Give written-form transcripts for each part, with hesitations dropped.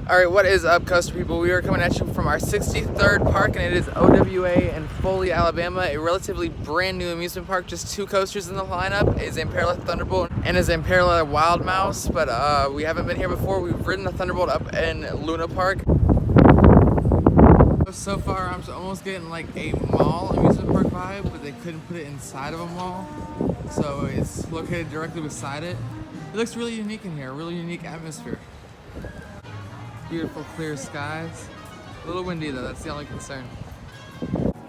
Alright, what is up, coaster people? We are coming at you from our 63rd park, and it is OWA in Foley, Alabama, a relatively brand new amusement park. Just two coasters in the lineup, a Zamperla Thunderbolt and a Zamperla Wild Mouse, but we haven't been here before. We've ridden the Thunderbolt up in Luna Park. So far, I'm almost getting like a mall amusement park vibe, but they couldn't put it inside of a mall, so it's located directly beside it. It looks really unique in here, a really unique atmosphere. Beautiful clear skies. A little windy though, that's the only concern.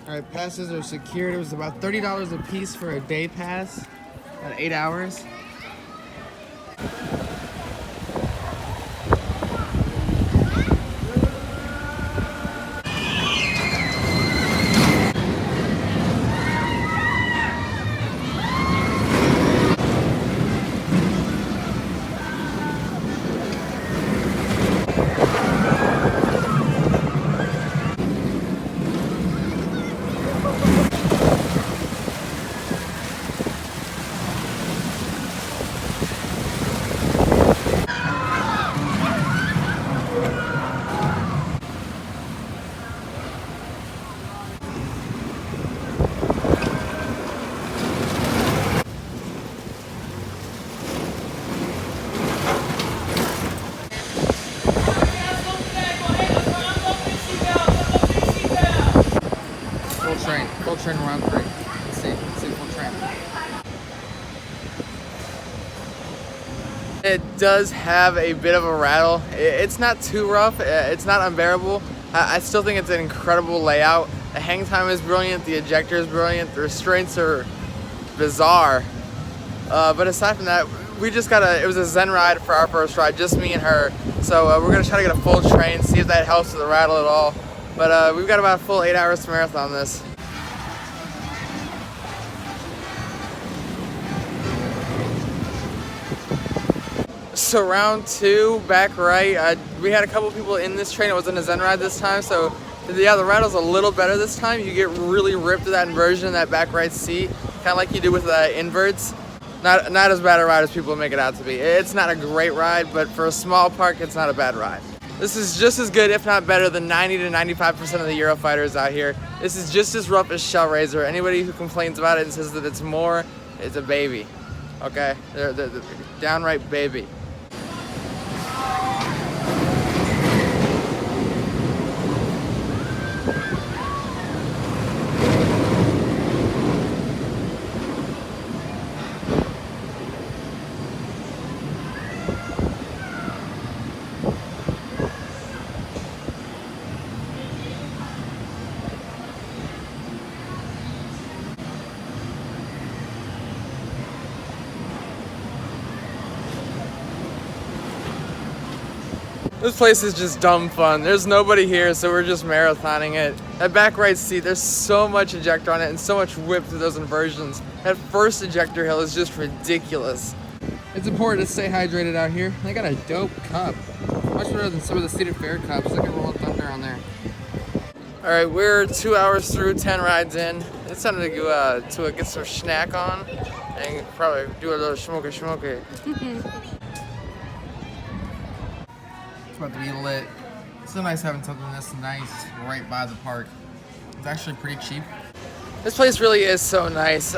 Alright, passes are secured. It was about $30 a piece for a day pass, about 8 hours. Full train around 3. Let's see full train. It does have a bit of a rattle. It's not too rough, it's not unbearable. I still think it's an incredible layout. The hang time is brilliant, the ejector is brilliant, the restraints are bizarre. But aside from that, it was a Zen ride for our first ride, just me and her. So we're gonna try to get a full train, see if that helps with the rattle at all. But we've got about a full 8 hours to marathon this. So round 2, back right, we had a couple people in this train. It wasn't a Zen ride this time, so yeah, the rattle's a little better this time. You get really ripped to that inversion in that back right seat, kind of like you do with inverts. Not as bad a ride as people make it out to be. It's not a great ride, but for a small park, it's not a bad ride. This is just as good, if not better, than 90 to 95% of the Eurofighters out here. This is just as rough as Shellraiser. Anybody who complains about it and says that it's more, it's a baby. Okay, they're downright baby. This place is just dumb fun. There's nobody here, so we're just marathoning it. That back right seat, there's so much ejector on it and so much whip through those inversions. That first ejector hill is just ridiculous. It's important to stay hydrated out here. They got a dope cup. Much better than some of the seated fair cups. Look at Rolling Thunder on there. Alright, we're 2 hours through, 10 rides in. It's time to go to get some snack on and probably do a little schmoke. About to be lit. It's so nice having something this nice right by the park. It's actually pretty cheap. This place really is so nice.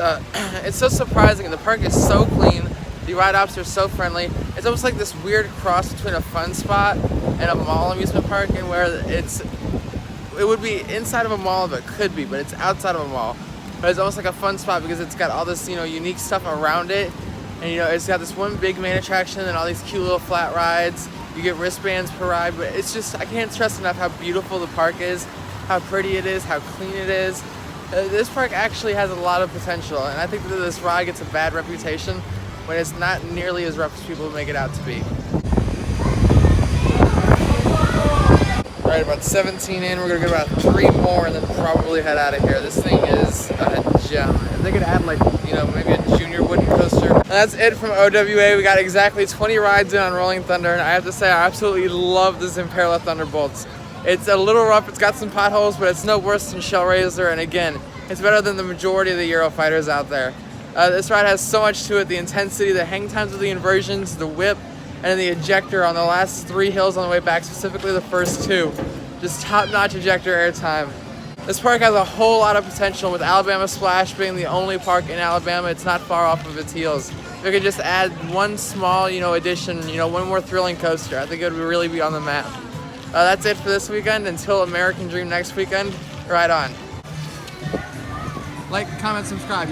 It's so surprising. The park is so clean. The ride ops are so friendly. It's almost like this weird cross between a fun spot and a mall amusement park, and where it would be inside of a mall if it could be, but it's outside of a mall. But it's almost like a fun spot because it's got all this, unique stuff around it, and it's got this one big main attraction and all these cute little flat rides. You get wristbands per ride, but it's just, I can't stress enough how beautiful the park is, how pretty it is, how clean it is. This park actually has a lot of potential, and I think that this ride gets a bad reputation when it's not nearly as rough as people make it out to be. Alright, about 17 in, we're gonna get about 3 more and then probably head out of here. This thing is a gem. If they could add maybe a junior wooden coaster. And that's it from OWA. We got exactly 20 rides in on Rolling Thunder, and I have to say I absolutely love the Zamperla Thunderbolts. It's a little rough, it's got some potholes, but it's no worse than Shellraiser, and again, it's better than the majority of the Eurofighters out there. This ride has so much to it, the intensity, the hang times of the inversions, the whip. and then the ejector on the last 3 hills on the way back, specifically the first 2. Just top-notch ejector airtime. This park has a whole lot of potential, with Alabama Splash being the only park in Alabama. It's not far off of its heels. If we could just add one small, addition, one more thrilling coaster, I think it would really be on the map. That's it for this weekend. Until American Dream next weekend, ride on. Like, comment, subscribe,